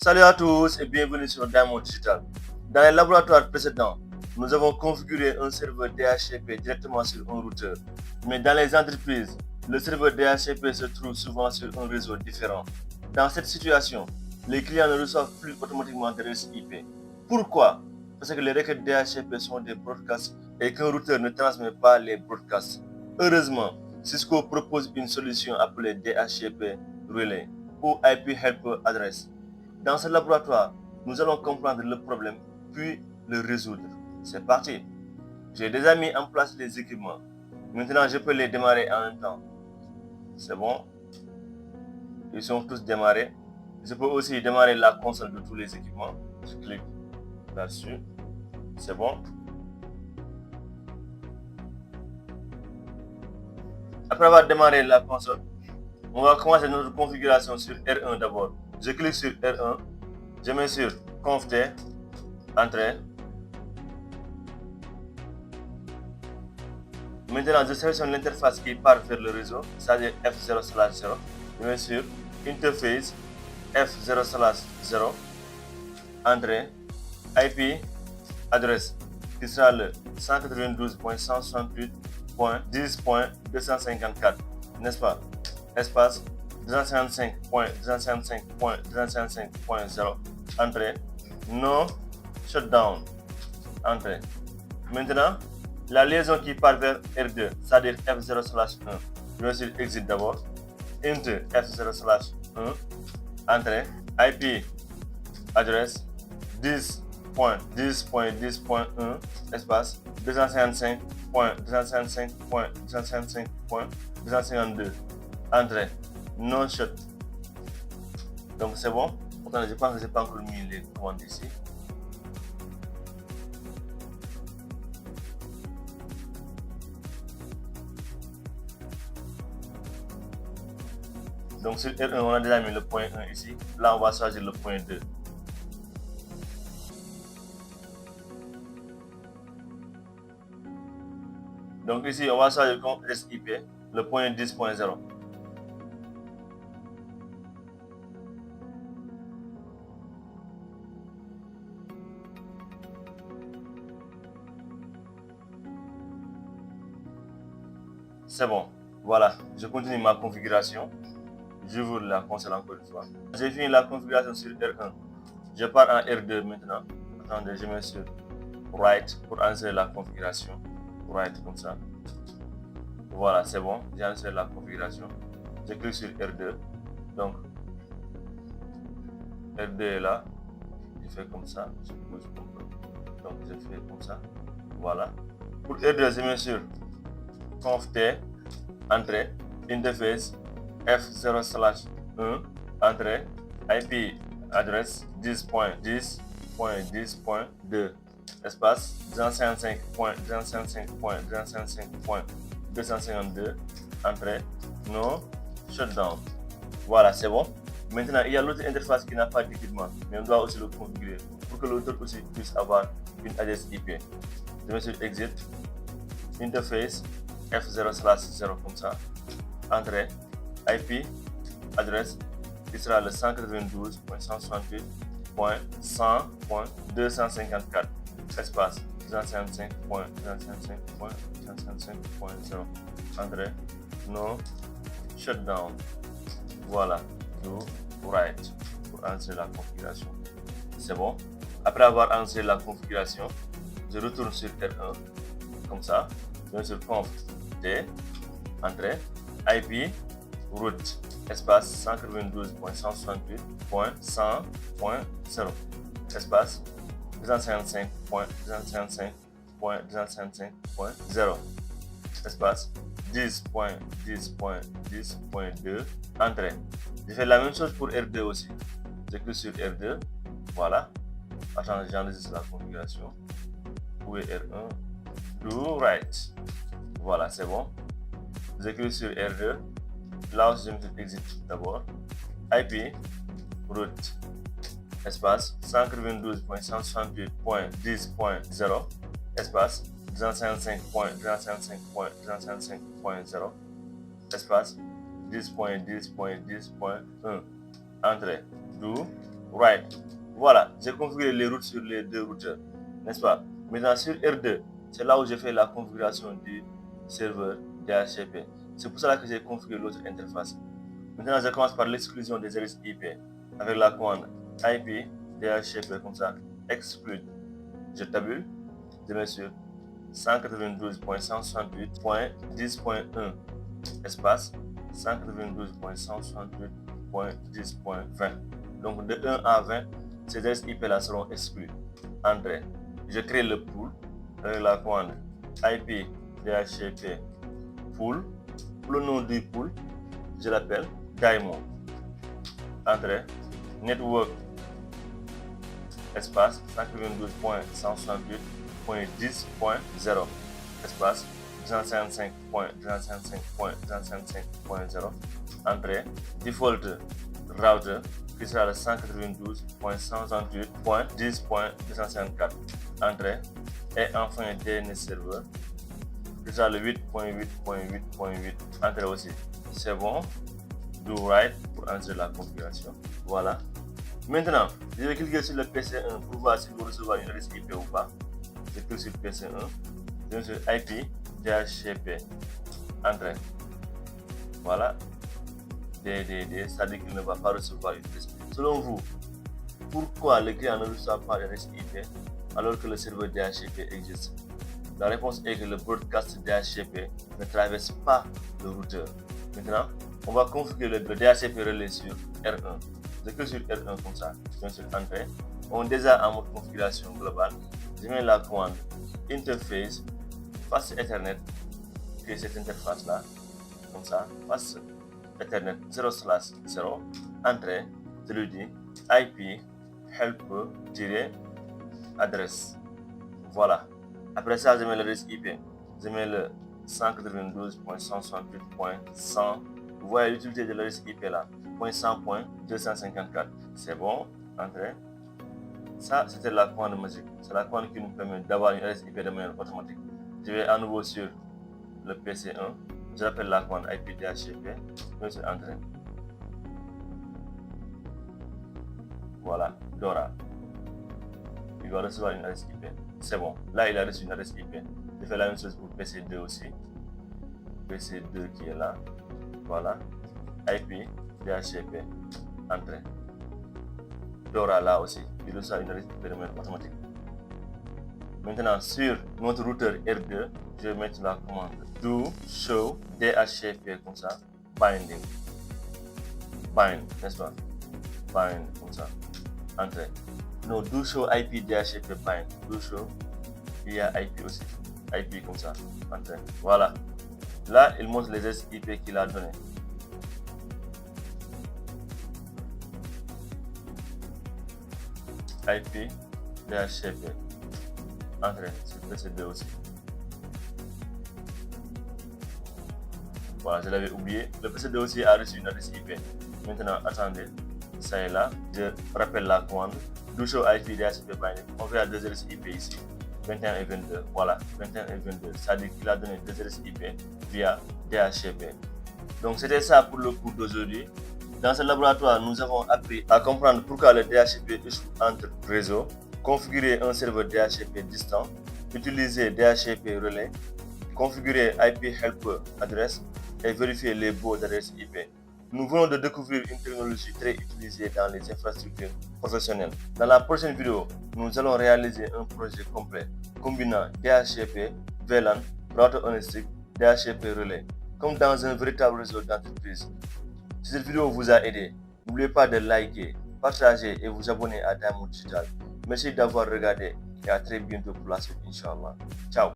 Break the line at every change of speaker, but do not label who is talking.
Salut à tous et bienvenue sur Diamond Digital. Dans les laboratoires précédents, nous avons configuré un serveur DHCP directement sur un routeur. Mais dans les entreprises, le serveur DHCP se trouve souvent sur un réseau différent. Dans cette situation, les clients ne reçoivent plus automatiquement des adresses IP. Pourquoi? Parce que les requêtes DHCP sont des broadcasts et qu'un routeur ne transmet pas les broadcasts. Heureusement, Cisco propose une solution appelée DHCP Relay ou IP Helper Address. Dans ce laboratoire, nous allons comprendre le problème puis le résoudre. C'est parti. J'ai déjà mis en place les équipements. Maintenant, je peux les démarrer en même temps. C'est bon. Ils sont tous démarrés. Je peux aussi démarrer la console de tous les équipements. Je clique là-dessus. C'est bon. Après avoir démarré la console, on va commencer notre configuration sur R1 d'abord. Je clique sur R1. Je mets sur conft, entrée. Maintenant, je sélectionne l'interface qui part vers le réseau, c'est-à-dire F0/0. Je mets sur Interface F0/0, entrée, IP, adresse, qui sera le 192.168.10.254, n'est-ce pas? Espace 255.255.255.0, entrée, no shutdown, entrée. Maintenant, la liaison qui part vers R2, c'est-à-dire F0/1. Je vais sur Exit d'abord. Enter F0/1. Entrée. IP. Adresse 10.10.10.1. Espace 255.255.255.252. Entrée. Non shut. Donc c'est bon. Attendez, je pense que je n'ai pas encore mis les commandes ici. Donc sur R1, on a déjà mis le point 1 ici. Là, on va choisir le point 2. Donc ici, on va choisir comme adresse IP le point 10.0. C'est bon. Voilà, je continue ma configuration. J'ouvre la console encore une fois. J'ai fini la configuration sur R1. Je pars en R2 maintenant. Attendez, je mets sur Write pour insérer la configuration. Write comme ça. Voilà, c'est bon. J'ai inséré la configuration. Je clique sur R2. Donc, R2 est là. Je fais comme ça. Je bouge un peu. Donc, je fais comme ça. Voilà. Pour R2, je mets sur conft, entrée, interface, F0/1, entrée, IP adresse 10.10.10.2, espace 255.255.255.252, entrée, no shutdown. Voilà, c'est bon. Maintenant, il y a l'autre interface qui n'a pas d'équipement, mais on doit aussi le configurer pour que l'autre aussi puisse avoir une adresse IP. Je vais sur Exit, Interface, F0/0 comme ça, entrée, IP, adresse, qui sera le 192.168.100.254, espace 255.255.255.0, entrée, no shutdown. Voilà, do write pour insérer la configuration. C'est bon. Après avoir inséré la configuration, je retourne sur R1, comme ça, je vais sur conft, entrée, IP, route, espace 192.168.100.0, espace 255.255.255.0, espace 10.10.10.2, entrée. Je fais la même chose pour R2 aussi. Je clique sur R2, voilà. Attendez, j'enregistre la configuration. Où est R1? Do write. Voilà, c'est bon. Je clique sur R2. Là aussi, je me fais exit d'abord. IP, route, espace 192.168.10.0, espace 255.255.255.0, espace 10.10.10.1, entrée, do right. Voilà, j'ai configuré les routes sur les deux routeurs, n'est-ce pas? Maintenant, sur R2, c'est là où j'ai fait la configuration du serveur DHCP. C'est pour cela que j'ai configuré l'autre interface. Maintenant, je commence par l'exclusion des adresses IP avec la commande IP DHCP comme ça, exclude. Je tabule, je mets sur 192.168.10.1 espace 192.168.10.20. Donc de 1 à 20, ces adresses IP là seront exclues. Entrée. Je crée le pool avec la commande IP DHCP pool. Pour le nom du pool, je l'appelle Diamond. Entrée. Network espace 192.168.10.0 espace 255.255.255.0 entrée. Default router qui sera le 192.168.10.254 entrée. Et enfin DNS serveur qui sera le 8.8.8.8 entrée aussi. C'est bon. Do right pour entrer la configuration. Voilà. Maintenant, je vais cliquer sur le PC1 pour voir si vous recevez une adresse IP ou pas. Je clique sur PC1, je vais sur IP DHCP, entrée. Voilà. DDD, ça dit qu'il ne va pas recevoir une adresse IP. Selon vous, pourquoi le client ne reçoit pas d'adresse IP alors que le serveur DHCP existe? La réponse est que le broadcast DHCP ne traverse pas le routeur. Maintenant, on va configurer le DHCP relais sur R1. Je clique sur R1 comme ça, je vais sur Entrée. On est déjà en mode configuration globale. Je mets la commande Interface Fast Ethernet, qui est cette interface là, comme ça, Fast Ethernet 0/0, Entrée, je lui dis IP help-adresse. Voilà. Après ça, je mets l'adresse IP. Je mets le 192.168.100. Vous voyez l'utilité de l'adresse IP là. 100.254. C'est bon. Entrée. Ça, c'était la commande magique. C'est la commande qui nous permet d'avoir une adresse IP de manière automatique. Je vais à nouveau sur le PC1. Je rappelle la commande IP DHCP. Je vais sur Entrée. Voilà. Dora. Il va recevoir une adresse IP. C'est bon. Là, il a reçu une adresse IP. Je fais la même chose pour PC2 aussi. PC2 qui est là. Voilà. IP DHCP. Entrée. Dora là aussi. Il reçoit une adresse IP de manière automatique. Maintenant, sur notre routeur R2, je vais mettre la commande do show DHCP comme ça. Binding. Bind, n'est-ce pas? Bind comme ça. Entrée. Non, do show IP DHCP bind. Do show via IP aussi. IP comme ça. Entrée. Voilà. Là, il montre les adresses IP qu'il a donné. IP DHCP. Entrée sur PC2 aussi. Voilà, je l'avais oublié. Le PC2 aussi a reçu une adresse IP. Maintenant, attendez. Ça est là. Je rappelle la commande. Do show IP DHCP binding. On verra deux adresses IP ici. 21 et 22. Voilà, 21 et 22. Ça dit qu'il a donné deux adresses IP via DHCP. Donc, c'était ça pour le cours d'aujourd'hui. Dans ce laboratoire, nous avons appris à comprendre pourquoi le DHCP échoue entre réseaux, configurer un serveur DHCP distant, utiliser DHCP relais, configurer IP helper adresse et vérifier les baux d'adresse IP. Nous venons de découvrir une technologie très utilisée dans les infrastructures professionnelles. Dans la prochaine vidéo, nous allons réaliser un projet complet combinant DHCP, VLAN, router on stick, DHCP relais, comme dans un véritable réseau d'entreprise. Si cette vidéo vous a aidé, n'oubliez pas de liker, partager et vous abonner à Diamond Digital. Merci d'avoir regardé et à très bientôt pour la suite, Inch'Allah. Ciao.